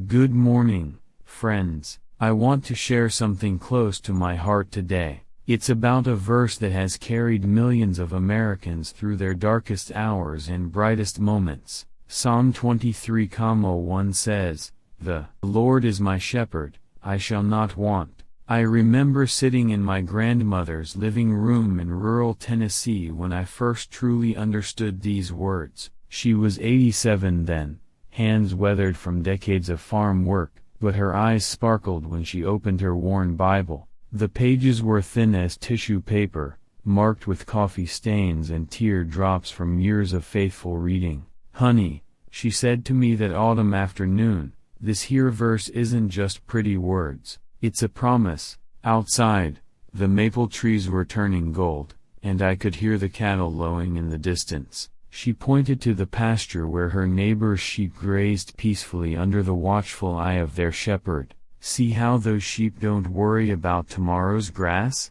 Good morning, friends. I want to share something close to my heart today. It's about a verse that has carried millions of Americans through their darkest hours and brightest moments. Psalm 23:1 says, "The Lord is my shepherd, I shall not want." I remember sitting in my grandmother's living room in rural Tennessee when I first truly understood these words. She was 87 then, hands weathered from decades of farm work, but her eyes sparkled when she opened her worn Bible. The pages were thin as tissue paper, marked with coffee stains and tear drops from years of faithful reading. "Honey," she said to me that autumn afternoon, "this here verse isn't just pretty words, it's a promise." Outside, the maple trees were turning gold, and I could hear the cattle lowing in the distance. She pointed to the pasture where her neighbor's sheep grazed peacefully under the watchful eye of their shepherd. "See how those sheep don't worry about tomorrow's grass?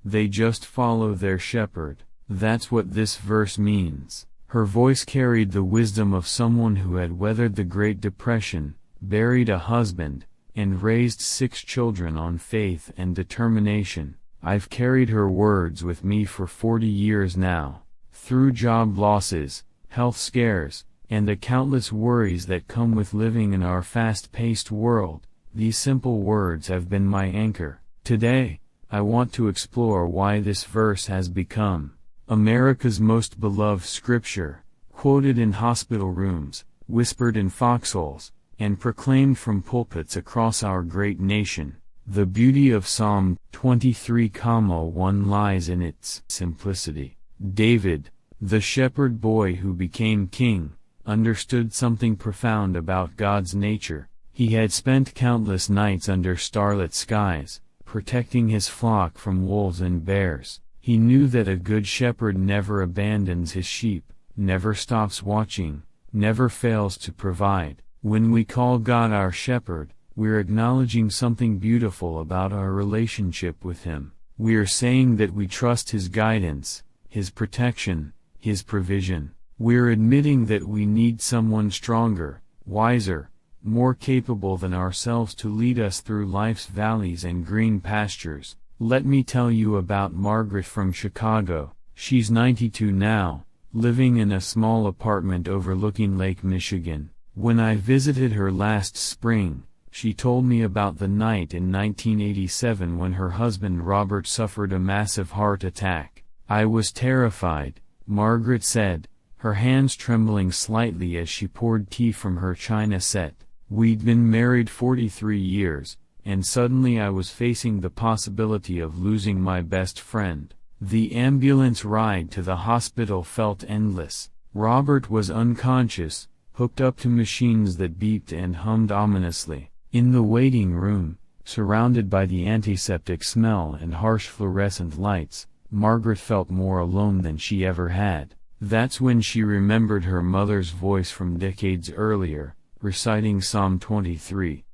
They just follow their shepherd." That's what this verse means. Her voice carried the wisdom of someone who had weathered the Great Depression, buried a husband, and raised 6 children on faith and determination. I've carried her words with me for 40 years now. Through job losses, health scares, and the countless worries that come with living in our fast-paced world, these simple words have been my anchor. Today, I want to explore why this verse has become America's most beloved scripture, quoted in hospital rooms, whispered in foxholes, and proclaimed from pulpits across our great nation. The beauty of Psalm 23:1 lies in its simplicity. David, the shepherd boy who became king, understood something profound about God's nature. He had spent countless nights under starlit skies, protecting his flock from wolves and bears. He knew that a good shepherd never abandons his sheep, never stops watching, never fails to provide. When we call God our shepherd, we're acknowledging something beautiful about our relationship with Him. We're saying that we trust His guidance, His protection, His provision. We're admitting that we need someone stronger, wiser, more capable than ourselves to lead us through life's valleys and green pastures. Let me tell you about Margaret from Chicago. She's 92 now, living in a small apartment overlooking Lake Michigan. When I visited her last spring, she told me about the night in 1987 when her husband Robert suffered a massive heart attack. "I was terrified," Margaret said, her hands trembling slightly as she poured tea from her china set. "We'd been married 43 years, and suddenly I was facing the possibility of losing my best friend. The ambulance ride to the hospital felt endless. Robert was unconscious, hooked up to machines that beeped and hummed ominously. In the waiting room, surrounded by the antiseptic smell and harsh fluorescent lights, Margaret felt more alone than she ever had. That's when she remembered her mother's voice from decades earlier, reciting Psalm 23.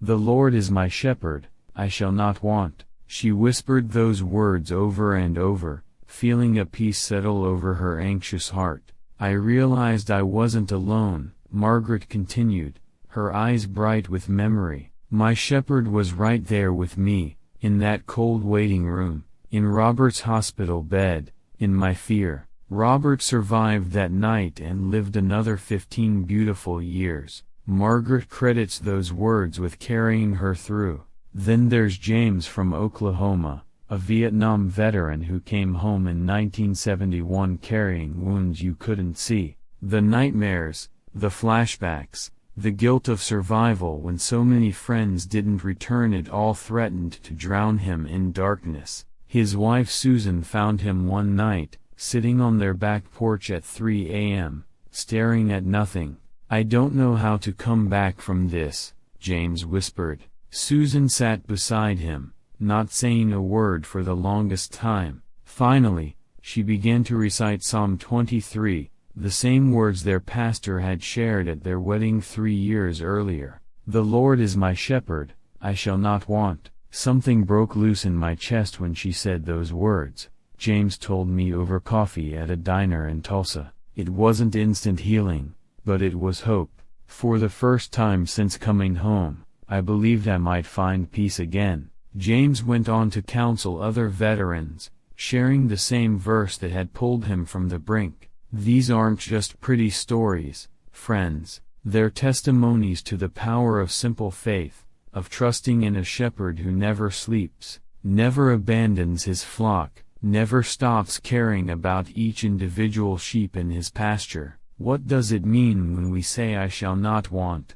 "The Lord is my shepherd, I shall not want." She whispered those words over and over, feeling a peace settle over her anxious heart. "I realized I wasn't alone," Margaret continued, her eyes bright with memory. "My shepherd was right there with me, in that cold waiting room, in Robert's hospital bed, in my fear." Robert survived that night and lived another 15 beautiful years. Margaret credits those words with carrying her through. Then there's James from Oklahoma, a Vietnam veteran who came home in 1971 carrying wounds you couldn't see. The nightmares, the flashbacks, the guilt of survival when so many friends didn't return, it all threatened to drown him in darkness. His wife Susan found him one night, sitting on their back porch at 3 a.m., staring at nothing. "I don't know how to come back from this," James whispered. Susan sat beside him, not saying a word for the longest time. Finally, she began to recite Psalm 23, the same words their pastor had shared at their wedding 3 years earlier. "The Lord is my shepherd, I shall not want." Something broke loose in my chest when she said those words. James told me over coffee at a diner in Tulsa. It wasn't instant healing, but it was hope. For the first time since coming home, I believed I might find peace again. James went on to counsel other veterans, sharing the same verse that had pulled him from the brink. These aren't just pretty stories, friends, they're testimonies to the power of simple faith, of trusting in a shepherd who never sleeps, never abandons his flock, never stops caring about each individual sheep in his pasture. What does it mean when we say I shall not want?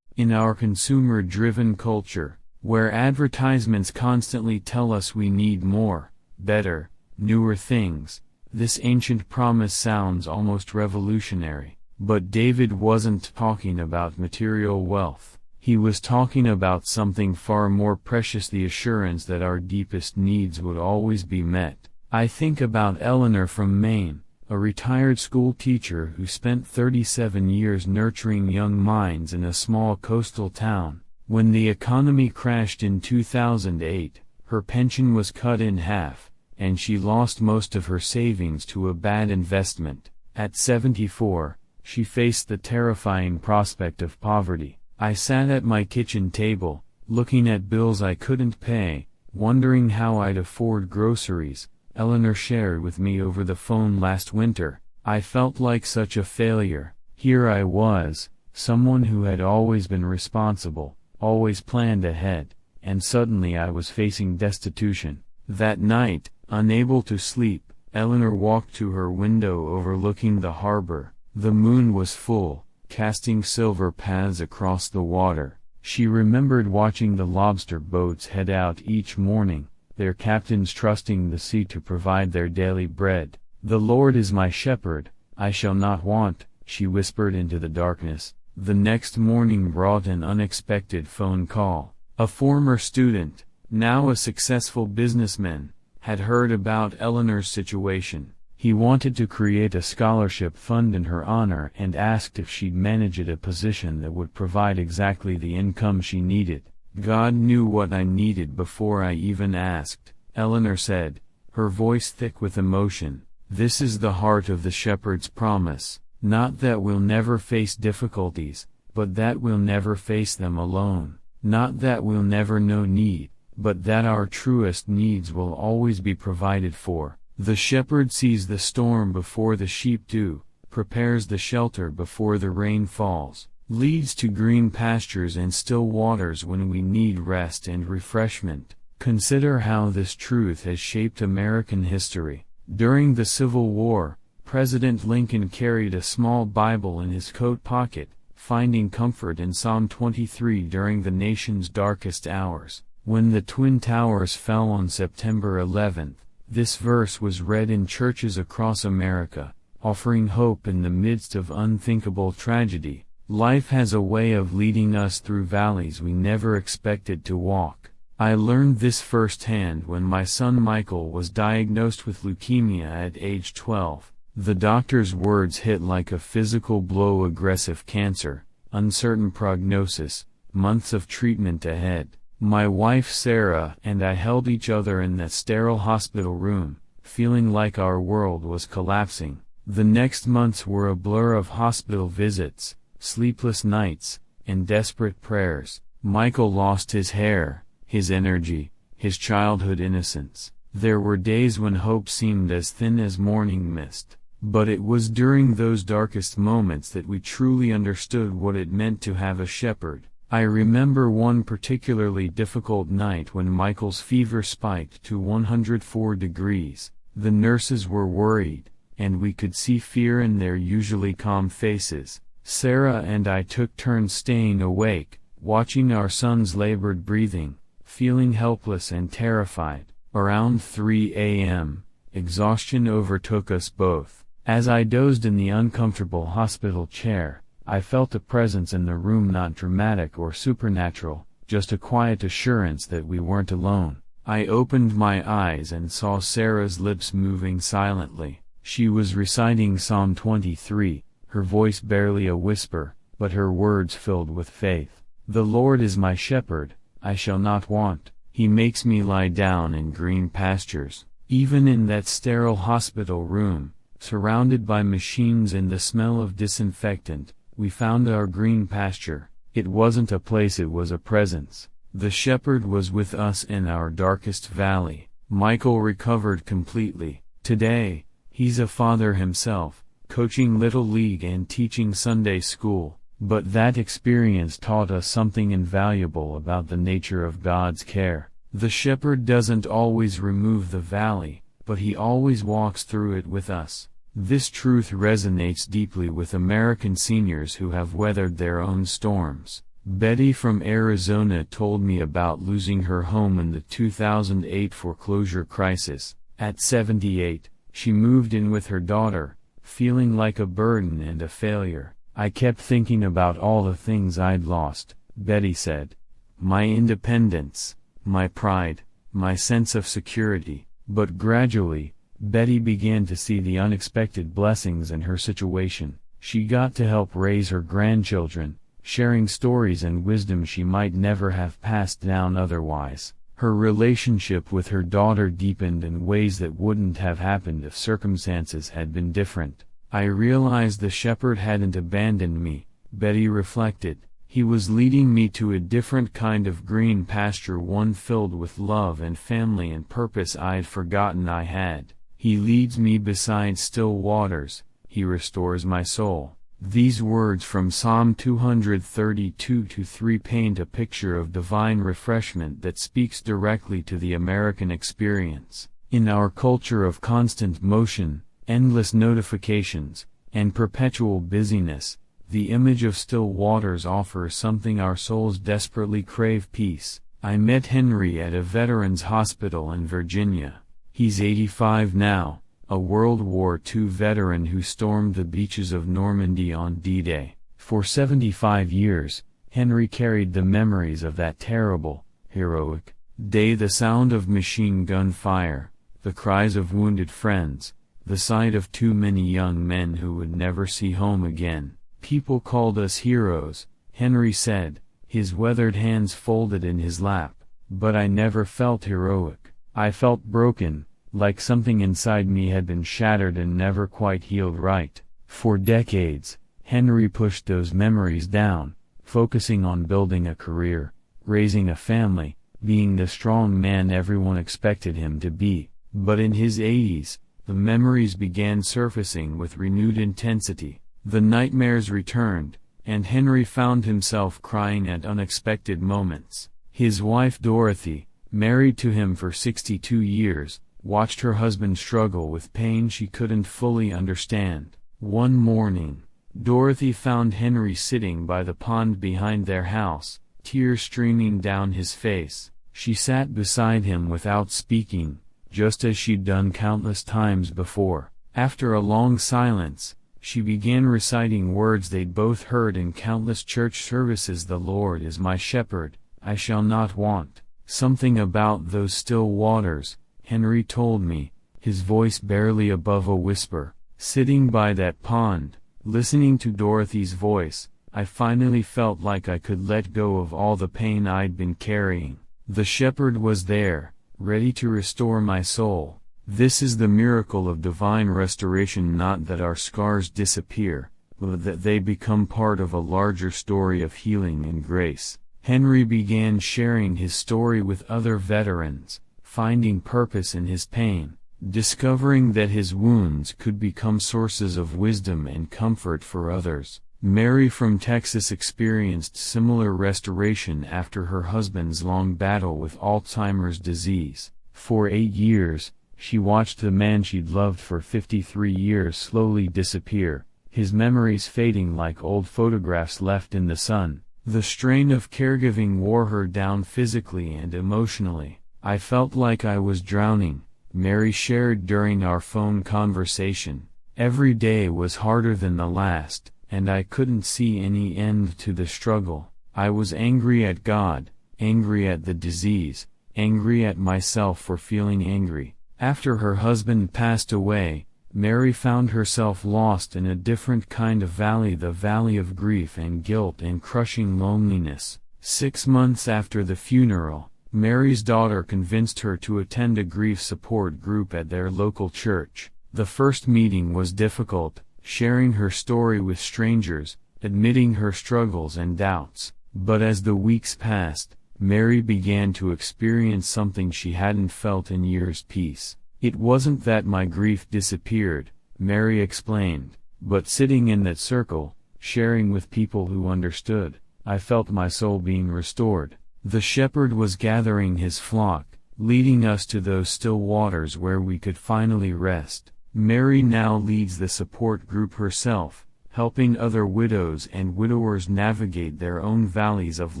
In our consumer-driven culture, where advertisements constantly tell us we need more, better, newer things, this ancient promise sounds almost revolutionary. But David wasn't talking about material wealth. He was talking about something far more precious, the assurance that our deepest needs would always be met. I think about Eleanor from Maine, a retired school teacher who spent 37 years nurturing young minds in a small coastal town. When the economy crashed in 2008, her pension was cut in half, and she lost most of her savings to a bad investment. At 74, she faced the terrifying prospect of poverty. I sat at my kitchen table, looking at bills I couldn't pay, wondering how I'd afford groceries. Eleanor shared with me over the phone last winter. I felt like such a failure. Here I was, someone who had always been responsible, always planned ahead, and suddenly I was facing destitution. That night, unable to sleep, Eleanor walked to her window overlooking the harbor. The moon was full, casting silver paths across the water. She remembered watching the lobster boats head out each morning, their captains trusting the sea to provide their daily bread. "The Lord is my shepherd, I shall not want," she whispered into the darkness. The next morning brought an unexpected phone call. A former student, now a successful businessman, had heard about Eleanor's situation. He wanted to create a scholarship fund in her honor and asked if she'd manage a position that would provide exactly the income she needed. "God knew what I needed before I even asked," Eleanor said, her voice thick with emotion. This is the heart of the shepherd's promise, not that we'll never face difficulties, but that we'll never face them alone. Not that we'll never know need, but that our truest needs will always be provided for. The shepherd sees the storm before the sheep do, prepares the shelter before the rain falls, leads to green pastures and still waters when we need rest and refreshment. Consider how this truth has shaped American history. During the Civil War, President Lincoln carried a small Bible in his coat pocket, finding comfort in Psalm 23 during the nation's darkest hours. When the Twin Towers fell on September 11th, this verse was read in churches across America, offering hope in the midst of unthinkable tragedy. Life has a way of leading us through valleys we never expected to walk. I learned this firsthand when my son Michael was diagnosed with leukemia at age 12. The doctor's words hit like a physical blow: aggressive cancer, uncertain prognosis, months of treatment ahead. My wife Sarah and I held each other in that sterile hospital room, feeling like our world was collapsing. The next months were a blur of hospital visits, sleepless nights, and desperate prayers. Michael lost his hair, his energy, his childhood innocence. There were days when hope seemed as thin as morning mist. But it was during those darkest moments that we truly understood what it meant to have a shepherd. I remember one particularly difficult night when Michael's fever spiked to 104 degrees. The nurses were worried, and we could see fear in their usually calm faces. Sarah and I took turns staying awake, watching our son's labored breathing, feeling helpless and terrified. Around 3 a.m., exhaustion overtook us both. As I dozed in the uncomfortable hospital chair, I felt a presence in the room, not dramatic or supernatural, just a quiet assurance that we weren't alone. I opened my eyes and saw Sarah's lips moving silently. She was reciting Psalm 23, her voice barely a whisper, but her words filled with faith. "The Lord is my shepherd, I shall not want. He makes me lie down in green pastures." Even in that sterile hospital room, surrounded by machines and the smell of disinfectant, we found our green pasture. It wasn't a place, it was a presence. The shepherd was with us in our darkest valley. Michael recovered completely. Today, he's a father himself, coaching Little League and teaching Sunday school. But that experience taught us something invaluable about the nature of God's care. The shepherd doesn't always remove the valley, but he always walks through it with us. This truth resonates deeply with American seniors who have weathered their own storms. Betty from Arizona told me about losing her home in the 2008 foreclosure crisis. At 78, she moved in with her daughter, feeling like a burden and a failure. I kept thinking about all the things I'd lost, Betty said. My independence, my pride, my sense of security. But gradually, Betty began to see the unexpected blessings in her situation. She got to help raise her grandchildren, sharing stories and wisdom she might never have passed down otherwise. Her relationship with her daughter deepened in ways that wouldn't have happened if circumstances had been different. I realized the shepherd hadn't abandoned me, Betty reflected. He was leading me to a different kind of green pasture, one filled with love and family and purpose I'd forgotten I had. He leads me beside still waters, he restores my soul. These words from Psalm 232:3 paint a picture of divine refreshment that speaks directly to the American experience. In our culture of constant motion, endless notifications, and perpetual busyness, the image of still waters offers something our souls desperately crave: peace. I met Henry at a veterans hospital in Virginia. He's 85 now, a World War II veteran who stormed the beaches of Normandy on D-Day. For 75 years, Henry carried the memories of that terrible, heroic day: the sound of machine gun fire, the cries of wounded friends, the sight of too many young men who would never see home again. People called us heroes, Henry said, his weathered hands folded in his lap. But I never felt heroic. I felt broken, like something inside me had been shattered and never quite healed right. For decades, Henry pushed those memories down, focusing on building a career, raising a family, being the strong man everyone expected him to be. But in his 80s, the memories began surfacing with renewed intensity. The nightmares returned, and Henry found himself crying at unexpected moments. His wife Dorothy, married to him for 62 years, watched her husband struggle with pain she couldn't fully understand. One morning, Dorothy found Henry sitting by the pond behind their house, tears streaming down his face. She sat beside him without speaking, just as she'd done countless times before. After a long silence, she began reciting words they'd both heard in countless church services: "The Lord is my shepherd, I shall not want." Something about those still waters, Henry told me, his voice barely above a whisper. Sitting by that pond, listening to Dorothy's voice, I finally felt like I could let go of all the pain I'd been carrying. The shepherd was there, ready to restore my soul. This is the miracle of divine restoration: not that our scars disappear, but that they become part of a larger story of healing and grace. Henry began sharing his story with other veterans, finding purpose in his pain, discovering that his wounds could become sources of wisdom and comfort for others. Mary from Texas experienced similar restoration after her husband's long battle with Alzheimer's disease. For 8 years, she watched the man she'd loved for 53 years slowly disappear, his memories fading like old photographs left in the sun. The strain of caregiving wore her down physically and emotionally. I felt like I was drowning, Mary shared during our phone conversation. Every day was harder than the last, and I couldn't see any end to the struggle. I was angry at God, angry at the disease, angry at myself for feeling angry. After her husband passed away, Mary found herself lost in a different kind of valley: the valley of grief and guilt and crushing loneliness. 6 months after the funeral, Mary's daughter convinced her to attend a grief support group at their local church. The first meeting was difficult, sharing her story with strangers, admitting her struggles and doubts. But as the weeks passed, Mary began to experience something she hadn't felt in years: peace. It wasn't that my grief disappeared, Mary explained, but sitting in that circle, sharing with people who understood, I felt my soul being restored. The shepherd was gathering his flock, leading us to those still waters where we could finally rest. Mary now leads the support group herself, helping other widows and widowers navigate their own valleys of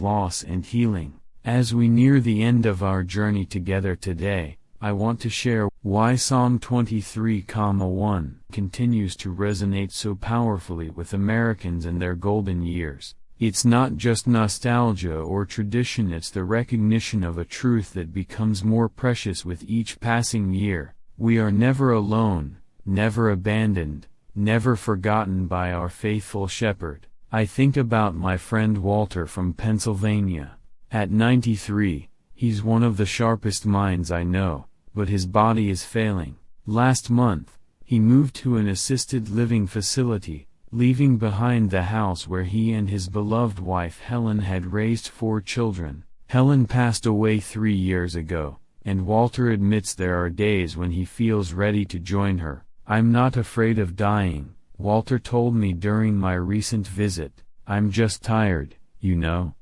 loss and healing. As we near the end of our journey together today, I want to share why Psalm 23:1 continues to resonate so powerfully with Americans in their golden years. It's not just nostalgia or tradition, it's the recognition of a truth that becomes more precious with each passing year. We are never alone, never abandoned, never forgotten by our faithful shepherd. I think about my friend Walter from Pennsylvania. At 93, he's one of the sharpest minds I know, but his body is failing. Last month, he moved to an assisted living facility, leaving behind the house where he and his beloved wife Helen had raised 4 children. Helen passed away 3 years ago, and Walter admits there are days when he feels ready to join her. I'm not afraid of dying, Walter told me during my recent visit. I'm just tired, you know.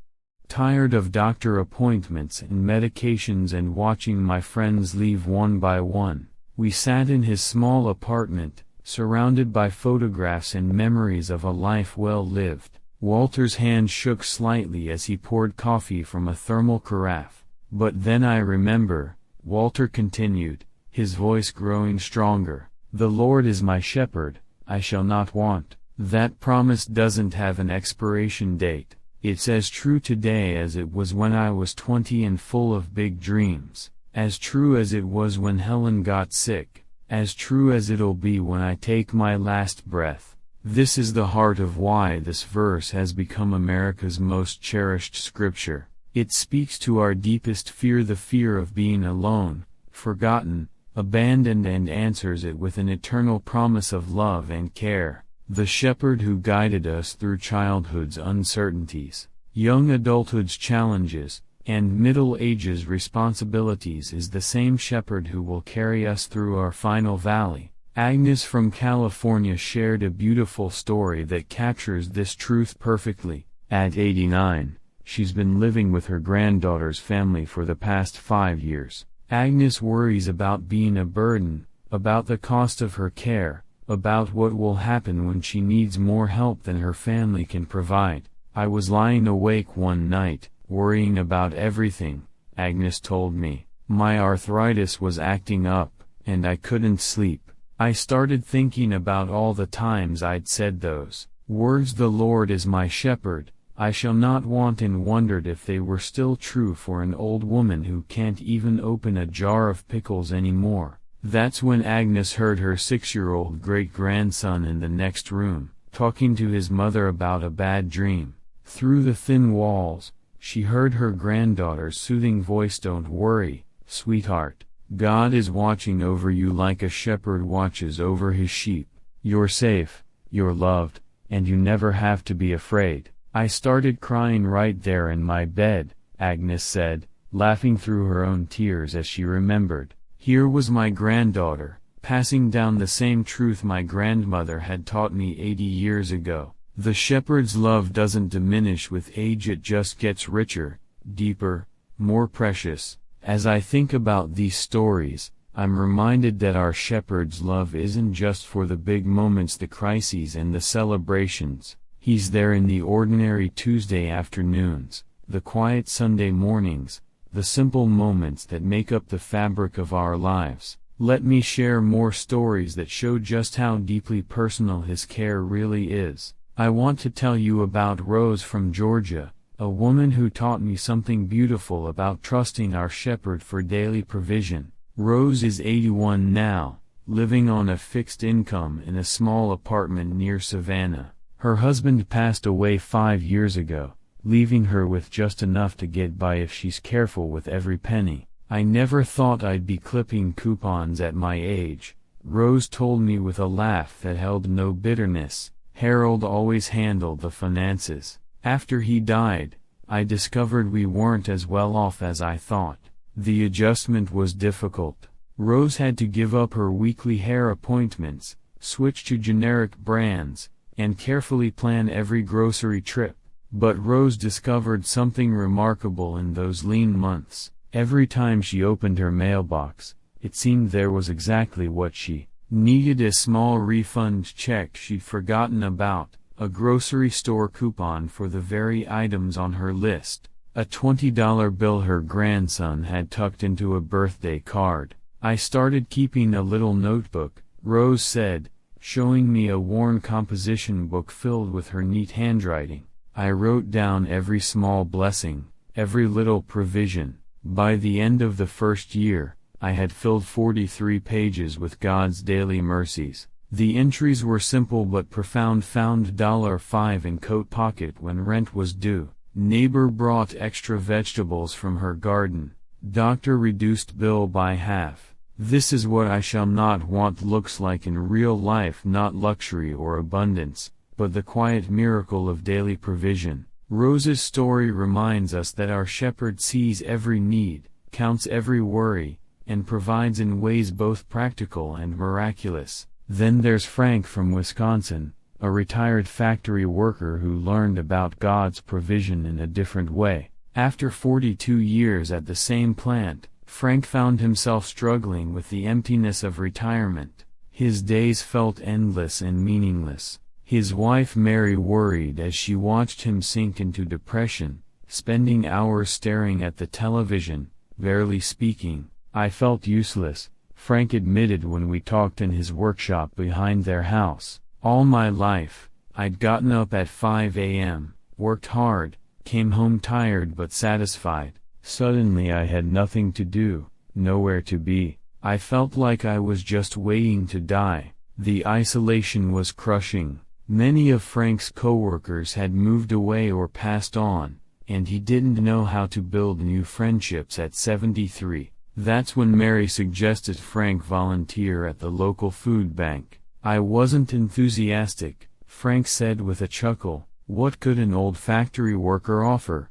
Tired of doctor appointments and medications and watching my friends leave one by one. We sat in his small apartment, surrounded by photographs and memories of a life well lived. Walter's hand shook slightly as he poured coffee from a thermal carafe. But then I remember, Walter continued, his voice growing stronger. The Lord is my shepherd, I shall not want. That promise doesn't have an expiration date. It's as true today as it was when I was 20 and full of big dreams. As true as it was when Helen got sick. As true as it'll be when I take my last breath. This is the heart of why this verse has become America's most cherished scripture. It speaks to our deepest fear, the fear of being alone, forgotten, abandoned, and answers it with an eternal promise of love and care. The shepherd who guided us through childhood's uncertainties, young adulthood's challenges, and middle age's responsibilities is the same shepherd who will carry us through our final valley. Agnes from California shared a beautiful story that captures this truth perfectly. At 89, she's been living with her granddaughter's family for the past 5 years. Agnes worries about being a burden, about the cost of her care, about what will happen when she needs more help than her family can provide. I was lying awake one night, worrying about everything, Agnes told me. My arthritis was acting up, and I couldn't sleep. I started thinking about all the times I'd said those words, the Lord is my shepherd, I shall not want, and wondered if they were still true for an old woman who can't even open a jar of pickles anymore. That's when Agnes heard her 6-year-old great-grandson in the next room, talking to his mother about a bad dream. Through the thin walls, she heard her granddaughter's soothing voice, "Don't worry, sweetheart. God is watching over you like a shepherd watches over his sheep. You're safe, you're loved, and you never have to be afraid." I started crying right there in my bed, Agnes said, laughing through her own tears as she remembered. Here was my granddaughter, passing down the same truth my grandmother had taught me 80 years ago. The shepherd's love doesn't diminish with age, it just gets richer, deeper, more precious. As I think about these stories, I'm reminded that our shepherd's love isn't just for the big moments, the crises and the celebrations. He's there in the ordinary Tuesday afternoons, the quiet Sunday mornings, the simple moments that make up the fabric of our lives. Let me share more stories that show just how deeply personal his care really is. I want to tell you about Rose from Georgia, a woman who taught me something beautiful about trusting our shepherd for daily provision. Rose is 81 now, living on a fixed income in a small apartment near Savannah. Her husband passed away 5 years ago, leaving her with just enough to get by if she's careful with every penny. I never thought I'd be clipping coupons at my age, Rose told me with a laugh that held no bitterness. Harold always handled the finances. After he died, I discovered we weren't as well off as I thought. The adjustment was difficult. Rose had to give up her weekly hair appointments, switch to generic brands, and carefully plan every grocery trip. But Rose discovered something remarkable in those lean months. Every time she opened her mailbox, it seemed there was exactly what she needed: a small refund check she'd forgotten about, a grocery store coupon for the very items on her list, a $20 bill her grandson had tucked into a birthday card. "I started keeping a little notebook," Rose said, showing me a worn composition book filled with her neat handwriting. "I wrote down every small blessing, every little provision." By the end of the first year, I had filled 43 pages with God's daily mercies. The entries were simple but profound: found $5 in coat pocket when rent was due. Neighbor brought extra vegetables from her garden. Doctor reduced bill by half. This is what I shall not want looks like in real life: not luxury or abundance, but the quiet miracle of daily provision. Rose's story reminds us that our shepherd sees every need, counts every worry, and provides in ways both practical and miraculous. Then there's Frank from Wisconsin, a retired factory worker who learned about God's provision in a different way. After 42 years at the same plant, Frank found himself struggling with the emptiness of retirement. His days felt endless and meaningless. His wife Mary worried as she watched him sink into depression, spending hours staring at the television, barely speaking. "I felt useless," Frank admitted when we talked in his workshop behind their house. "All my life, I'd gotten up at 5 a.m., worked hard, came home tired but satisfied. Suddenly I had nothing to do, nowhere to be. I felt like I was just waiting to die." The isolation was crushing. Many of Frank's coworkers had moved away or passed on, and he didn't know how to build new friendships at 73. That's when Mary suggested Frank volunteer at the local food bank. "I wasn't enthusiastic," Frank said with a chuckle. What could an old factory worker offer?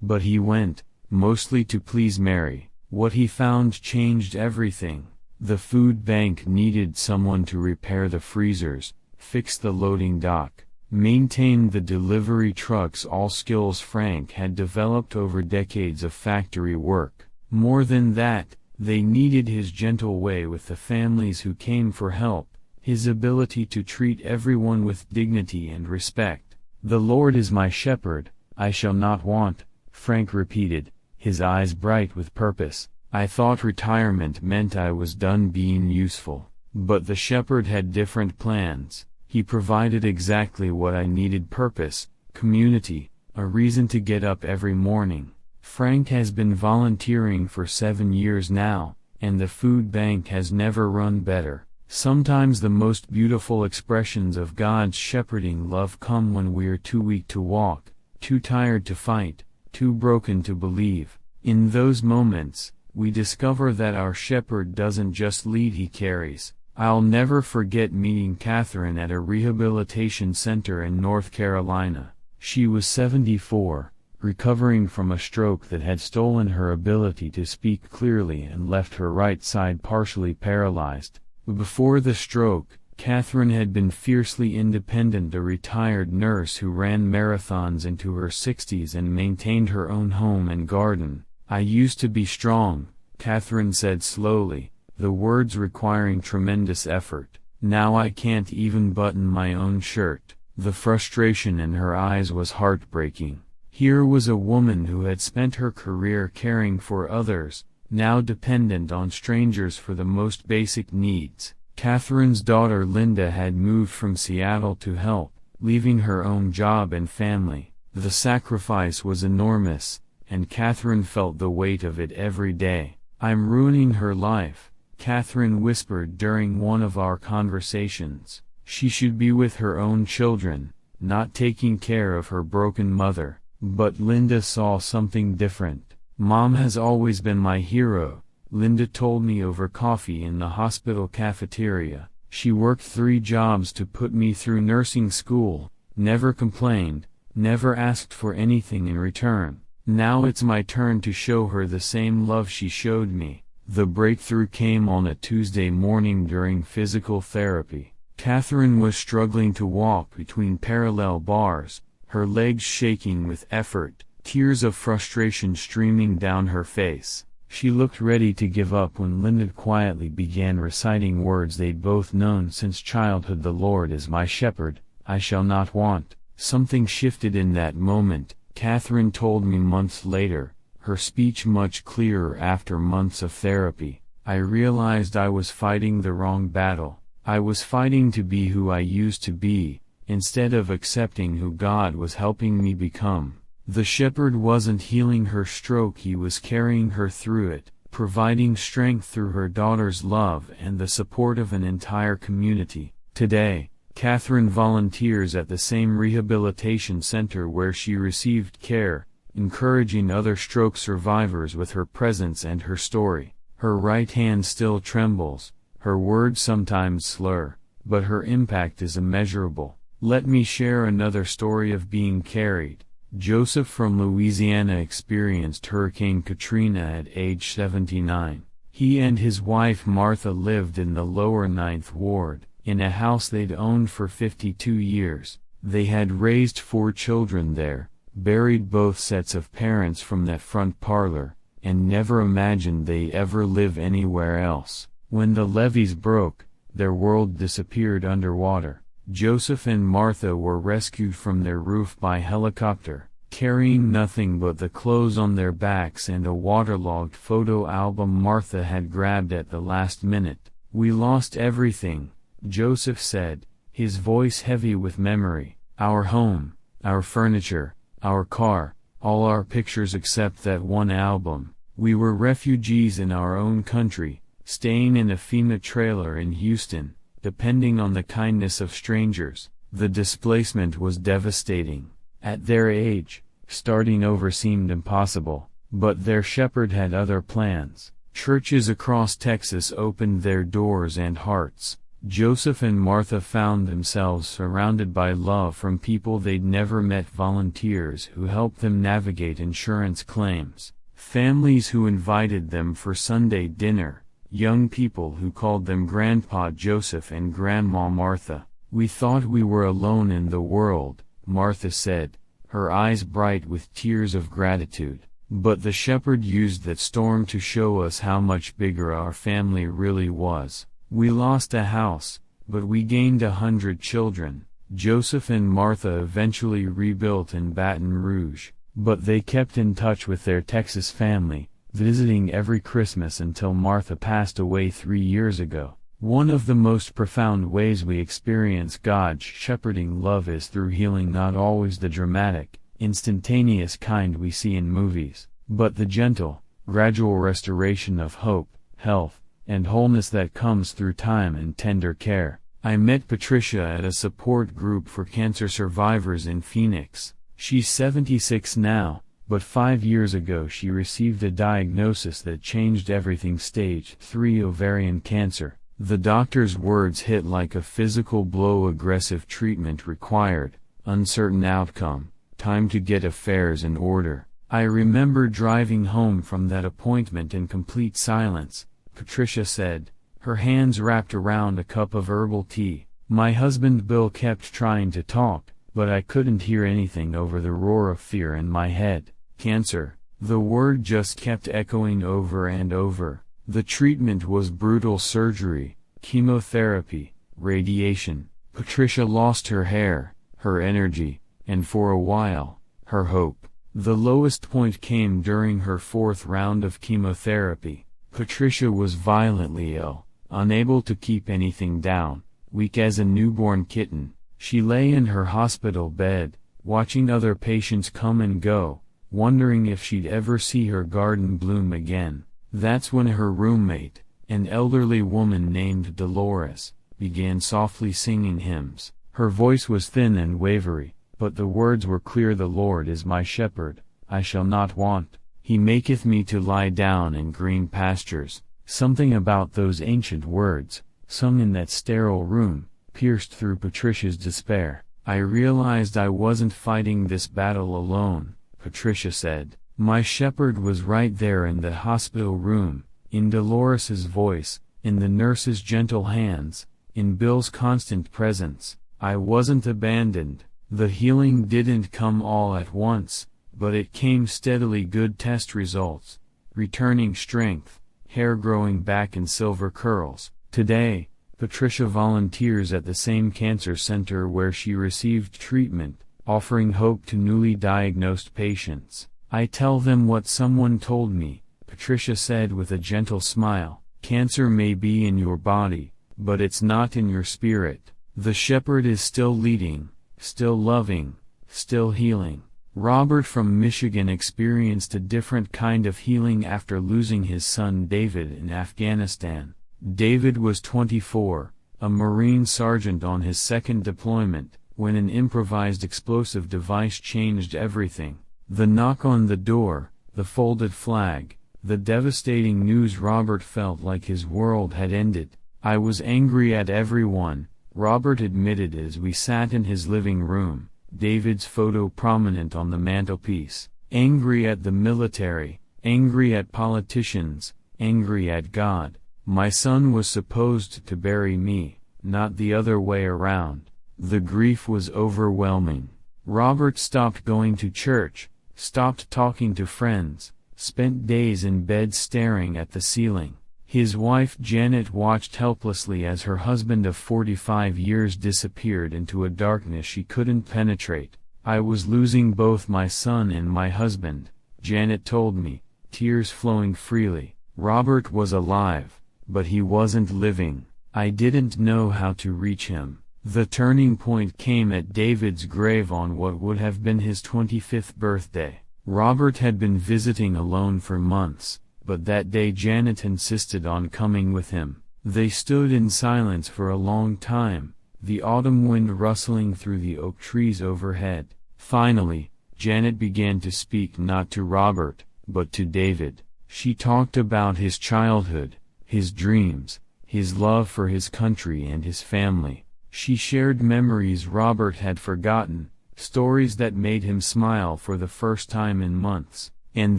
But he went, mostly to please Mary. What he found changed everything. The food bank needed someone to repair the freezers, fix the loading dock, maintain the delivery trucks, all skills Frank had developed over decades of factory work. More than that, they needed his gentle way with the families who came for help, his ability to treat everyone with dignity and respect. "The Lord is my shepherd, I shall not want," Frank repeated, his eyes bright with purpose. "I thought retirement meant I was done being useful. But the shepherd had different plans. He provided exactly what I needed: purpose, community, a reason to get up every morning." Frank has been volunteering for 7 years now, and the food bank has never run better. Sometimes the most beautiful expressions of God's shepherding love come when we're too weak to walk, too tired to fight, too broken to believe. In those moments, we discover that our shepherd doesn't just lead, he carries. I'll never forget meeting Catherine at a rehabilitation center in North Carolina. She was 74, recovering from a stroke that had stolen her ability to speak clearly and left her right side partially paralyzed. Before the stroke, Catherine had been fiercely independent, a retired nurse who ran marathons into her 60s and maintained her own home and garden. "I used to be strong," Catherine said slowly, the words requiring tremendous effort. "Now I can't even button my own shirt." The frustration in her eyes was heartbreaking. Here was a woman who had spent her career caring for others, now dependent on strangers for the most basic needs. Catherine's daughter Linda had moved from Seattle to help, leaving her own job and family. The sacrifice was enormous, and Catherine felt the weight of it every day. "I'm ruining her life," Catherine whispered during one of our conversations. She should be with her own children, not taking care of her broken mother. But Linda saw something different. "Mom has always been my hero," Linda told me over coffee in the hospital cafeteria. She worked 3 jobs to put me through nursing school, never complained, never asked for anything in return. Now it's my turn to show her the same love she showed me. The breakthrough came on a Tuesday morning during physical therapy. Catherine was struggling to walk between parallel bars, her legs shaking with effort, tears of frustration streaming down her face. She looked ready to give up when Linda quietly began reciting words they'd both known since childhood. The Lord is my shepherd, I shall not want. Something shifted in that moment, Catherine told me months later, her speech much clearer after months of therapy. I realized I was fighting the wrong battle. I was fighting to be who I used to be, instead of accepting who God was helping me become. The shepherd wasn't healing her stroke, he was carrying her through it, providing strength through her daughter's love and the support of an entire community. Today, Catherine volunteers at the same rehabilitation center where she received care, encouraging other stroke survivors with her presence and her story. Her right hand still trembles, her words sometimes slur, but her impact is immeasurable. Let me share another story of being carried. Joseph from Louisiana experienced Hurricane Katrina at age 79. He and his wife Martha lived in the lower Ninth Ward, in a house they'd owned for 52 years. They had raised 4 children there, buried both sets of parents from that front parlor, and never imagined they'd ever live anywhere else. When the levees broke, their world disappeared underwater. Joseph and Martha were rescued from their roof by helicopter, carrying nothing but the clothes on their backs and a waterlogged photo album Martha had grabbed at the last minute. We lost everything, Joseph said, his voice heavy with memory. Our home, our furniture, our car, all our pictures except that one album. We were refugees in our own country, staying in a FEMA trailer in Houston, depending on the kindness of strangers. The displacement was devastating. At their age, starting over seemed impossible, but their shepherd had other plans. Churches across Texas opened their doors and hearts. Joseph and Martha found themselves surrounded by love from people they'd never met, volunteers who helped them navigate insurance claims, families who invited them for Sunday dinner, young people who called them Grandpa Joseph and Grandma Martha. We thought we were alone in the world, Martha said, her eyes bright with tears of gratitude. But the shepherd used that storm to show us how much bigger our family really was. We lost a house, but we gained 100 children. Joseph and Martha eventually rebuilt in Baton Rouge, but they kept in touch with their Texas family, visiting every Christmas until Martha passed away 3 years ago. One of the most profound ways we experience God's shepherding love is through healing, not always the dramatic, instantaneous kind we see in movies, but the gentle, gradual restoration of hope, health, and wholeness that comes through time and tender care. I met Patricia at a support group for cancer survivors in Phoenix. She's 76 now, but 5 years ago she received a diagnosis that changed everything: stage 3 ovarian cancer. The doctor's words hit like a physical blow: aggressive treatment required, uncertain outcome, time to get affairs in order. I remember driving home from that appointment in complete silence, Patricia said, her hands wrapped around a cup of herbal tea. My husband Bill kept trying to talk, but I couldn't hear anything over the roar of fear in my head. Cancer. The word just kept echoing over and over. The treatment was brutal: surgery, chemotherapy, radiation. Patricia lost her hair, her energy, and for a while, her hope. The lowest point came during her 4th round of chemotherapy. Patricia was violently ill, unable to keep anything down, weak as a newborn kitten. She lay in her hospital bed, watching other patients come and go, wondering if she'd ever see her garden bloom again. That's when her roommate, an elderly woman named Dolores, began softly singing hymns. Her voice was thin and wavery, but the words were clear: The Lord is my shepherd, I shall not want. He maketh me to lie down in green pastures. Something about those ancient words, sung in that sterile room, pierced through Patricia's despair. I realized I wasn't fighting this battle alone, Patricia said. My shepherd was right there in the hospital room, in Dolores's voice, in the nurse's gentle hands, in Bill's constant presence. I wasn't abandoned. The healing didn't come all at once, but it came steadily. Good test results, returning strength, hair growing back in silver curls. Today, Patricia volunteers at the same cancer center where she received treatment, offering hope to newly diagnosed patients. I tell them what someone told me, Patricia said with a gentle smile. Cancer may be in your body, but it's not in your spirit. The shepherd is still leading, still loving, still healing. Robert from Michigan experienced a different kind of healing after losing his son David in Afghanistan. David was 24, a Marine sergeant on his second deployment, when an improvised explosive device changed everything. The knock on the door, the folded flag, the devastating news. Robert felt like his world had ended. I was angry at everyone, Robert admitted as we sat in his living room, David's photo prominent on the mantelpiece. Angry at the military, angry at politicians, angry at God. My son was supposed to bury me, not the other way around. The grief was overwhelming. Robert stopped going to church, stopped talking to friends, spent days in bed staring at the ceiling. His wife Janet watched helplessly as her husband of 45 years disappeared into a darkness she couldn't penetrate. I was losing both my son and my husband, Janet told me, tears flowing freely. Robert was alive, but he wasn't living. I didn't know how to reach him. The turning point came at David's grave on what would have been his 25th birthday. Robert had been visiting alone for months, but that day Janet insisted on coming with him. They stood in silence for a long time, the autumn wind rustling through the oak trees overhead. Finally, Janet began to speak, not to Robert, but to David. She talked about his childhood, his dreams, his love for his country and his family. She shared memories Robert had forgotten, stories that made him smile for the first time in months. And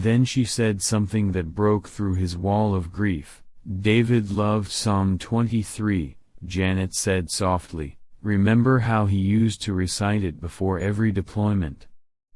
then she said something that broke through his wall of grief. David loved Psalm 23, Janet said softly. Remember how he used to recite it before every deployment?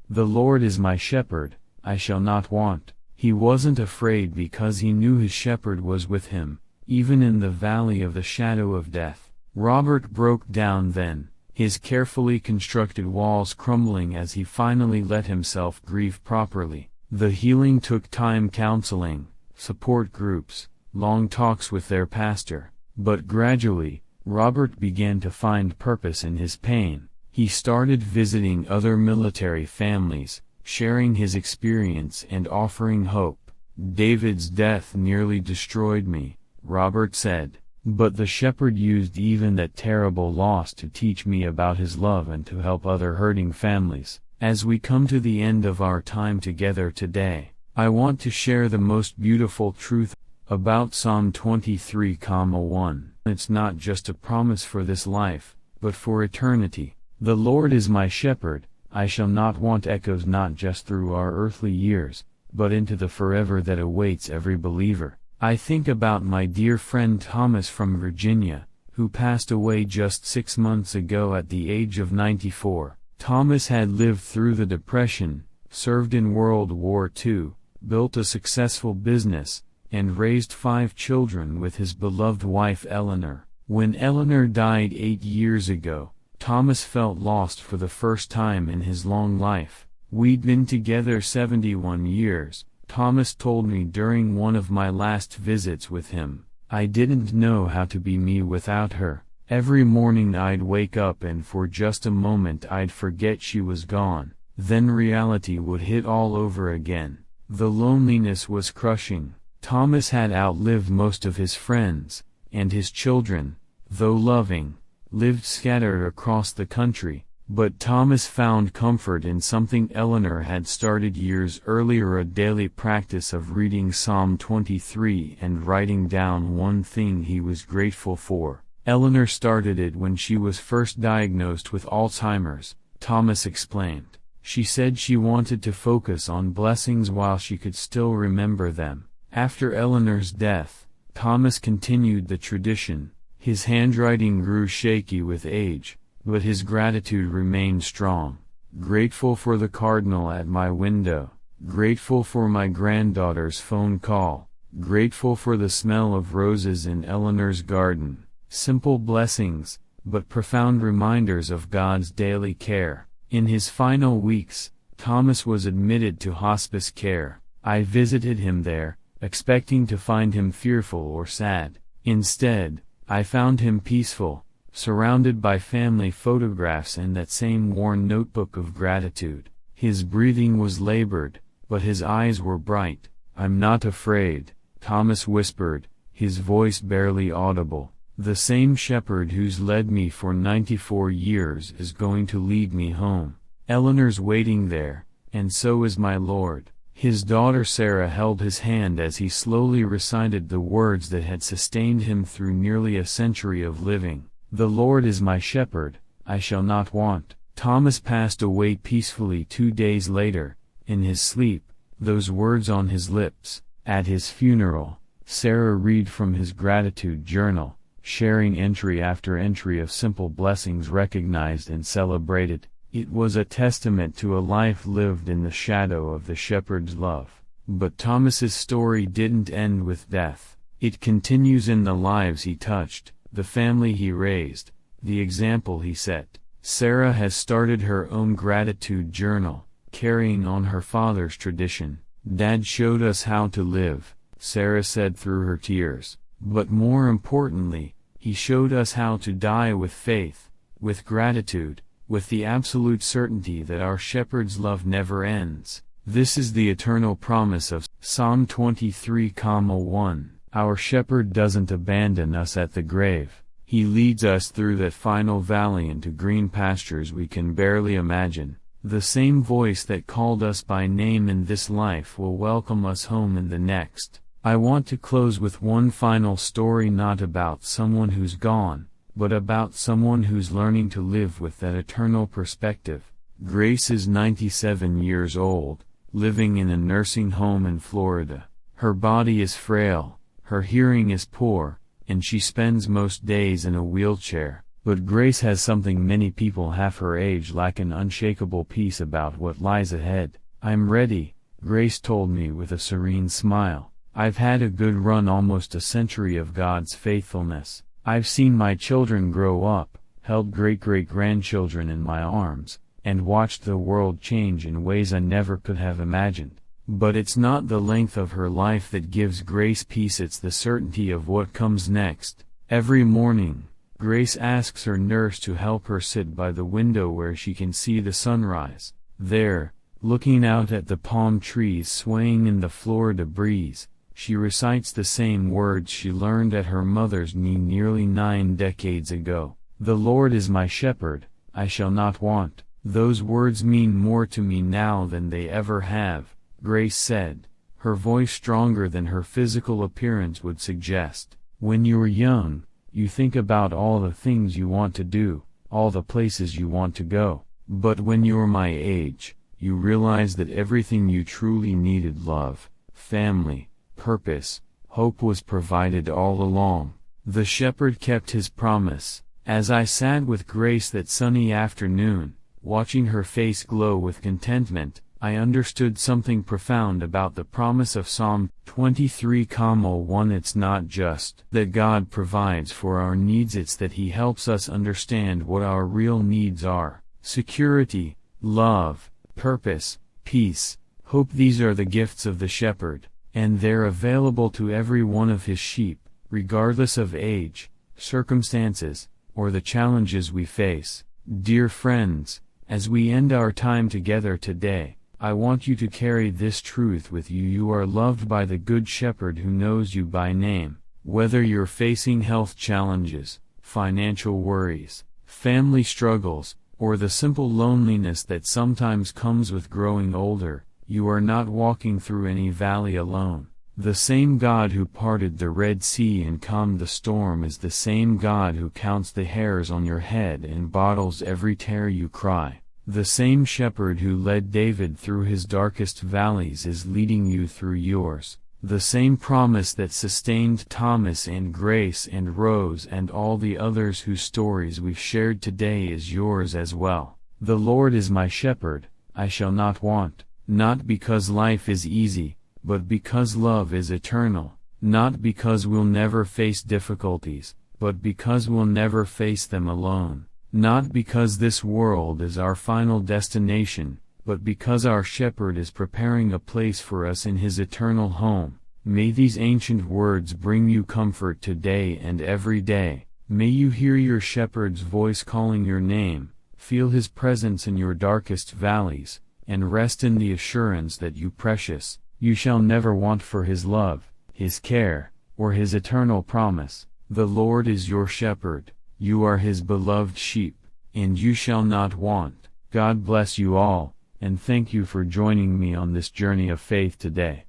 The Lord is my shepherd, I shall not want. He wasn't afraid because he knew his shepherd was with him, even in the valley of the shadow of death. Robert broke down then, his carefully constructed walls crumbling as he finally let himself grieve properly. The healing took time, counseling, support groups, long talks with their pastor, but gradually, Robert began to find purpose in his pain. He started visiting other military families, sharing his experience and offering hope. David's death nearly destroyed me, Robert said, but the shepherd used even that terrible loss to teach me about his love and to help other hurting families. As we come to the end of our time together today, I want to share the most beautiful truth about Psalm 23:1. It's not just a promise for this life, but for eternity. The Lord is my shepherd, I shall not want. Echoes not just through our earthly years, but into the forever that awaits every believer. I think about my dear friend Thomas from Virginia, who passed away just 6 months ago at the age of 94. Thomas had lived through the Depression, served in World War II, built a successful business, and raised 5 children with his beloved wife Eleanor. When Eleanor died 8 years ago, Thomas felt lost for the first time in his long life. We'd been together 71 years, Thomas told me during one of my last visits with him. I didn't know how to be me without her. Every morning I'd wake up and for just a moment I'd forget she was gone. Then reality would hit all over again. The loneliness was crushing. Thomas had outlived most of his friends, and his children, though loving, lived scattered across the country. But Thomas found comfort in something Eleanor had started years earlier, a daily practice of reading Psalm 23 and writing down one thing he was grateful for. Eleanor started it when she was first diagnosed with Alzheimer's, Thomas explained. She said she wanted to focus on blessings while she could still remember them. After Eleanor's death, Thomas continued the tradition. His handwriting grew shaky with age, but his gratitude remained strong. Grateful for the cardinal at my window, grateful for my granddaughter's phone call, grateful for the smell of roses in Eleanor's garden. Simple blessings, but profound reminders of God's daily care. In his final weeks, Thomas was admitted to hospice care. I visited him there, expecting to find him fearful or sad. Instead, I found him peaceful, surrounded by family photographs and that same worn notebook of gratitude. His breathing was labored, but his eyes were bright. "I'm not afraid," Thomas whispered, his voice barely audible. "The same shepherd who's led me for 94 years is going to lead me home. Eleanor's waiting there, and so is my Lord." His daughter Sarah held his hand as he slowly recited the words that had sustained him through nearly a century of living. "The Lord is my shepherd, I shall not want." Thomas passed away peacefully 2 days later, in his sleep, those words on his lips. At his funeral, Sarah read from his gratitude journal, sharing entry after entry of simple blessings recognized and celebrated. It was a testament to a life lived in the shadow of the shepherd's love. But Thomas's story didn't end with death. It continues in the lives he touched, the family he raised, the example he set. Sarah has started her own gratitude journal, carrying on her father's tradition. "Dad showed us how to live," Sarah said through her tears. "But more importantly, he showed us how to die with faith, with gratitude, with the absolute certainty that our shepherd's love never ends." This is the eternal promise of Psalm 23:1. Our shepherd doesn't abandon us at the grave. He leads us through that final valley into green pastures we can barely imagine. The same voice that called us by name in this life will welcome us home in the next. I want to close with one final story, not about someone who's gone, but about someone who's learning to live with that eternal perspective. Grace is 97 years old, living in a nursing home in Florida. Her body is frail, her hearing is poor, and she spends most days in a wheelchair. But Grace has something many people half her age lack: an unshakable peace about what lies ahead. "I'm ready," Grace told me with a serene smile. "I've had a good run, almost a century of God's faithfulness. I've seen my children grow up, held great-great-grandchildren in my arms, and watched the world change in ways I never could have imagined." But it's not the length of her life that gives Grace peace, it's the certainty of what comes next. Every morning, Grace asks her nurse to help her sit by the window where she can see the sunrise. There, looking out at the palm trees swaying in the Florida breeze, she recites the same words she learned at her mother's knee nearly 9 decades ago. "The Lord is my shepherd, I shall not want." Those words mean more to me now than they ever have, Grace said, her voice stronger than her physical appearance would suggest. "When you're young, you think about all the things you want to do, all the places you want to go. But when you're my age, you realize that everything you truly needed, love, family, purpose, hope, was provided all along." The shepherd kept his promise. As I sat with Grace that sunny afternoon, watching her face glow with contentment, I understood something profound about the promise of Psalm 23:1. It's not just that God provides for our needs, it's that He helps us understand what our real needs are. Security, love, purpose, peace, hope, these are the gifts of the shepherd, and they're available to every one of his sheep, regardless of age, circumstances, or the challenges we face. Dear friends, as we end our time together today, I want you to carry this truth with you. You are loved by the Good Shepherd who knows you by name. Whether you're facing health challenges, financial worries, family struggles, or the simple loneliness that sometimes comes with growing older, you are not walking through any valley alone. The same God who parted the Red Sea and calmed the storm is the same God who counts the hairs on your head and bottles every tear you cry. The same shepherd who led David through his darkest valleys is leading you through yours. The same promise that sustained Thomas and Grace and Rose and all the others whose stories we've shared today is yours as well. The Lord is my shepherd, I shall not want, not because life is easy, but because love is eternal, not because we'll never face difficulties, but because we'll never face them alone, not because this world is our final destination, but because our shepherd is preparing a place for us in his eternal home. May these ancient words bring you comfort today and every day. May you hear your shepherd's voice calling your name, feel his presence in your darkest valleys, and rest in the assurance that you shall never want for his love, his care, or his eternal promise. The Lord is your shepherd, you are his beloved sheep, and you shall not want. God bless you all, and thank you for joining me on this journey of faith today.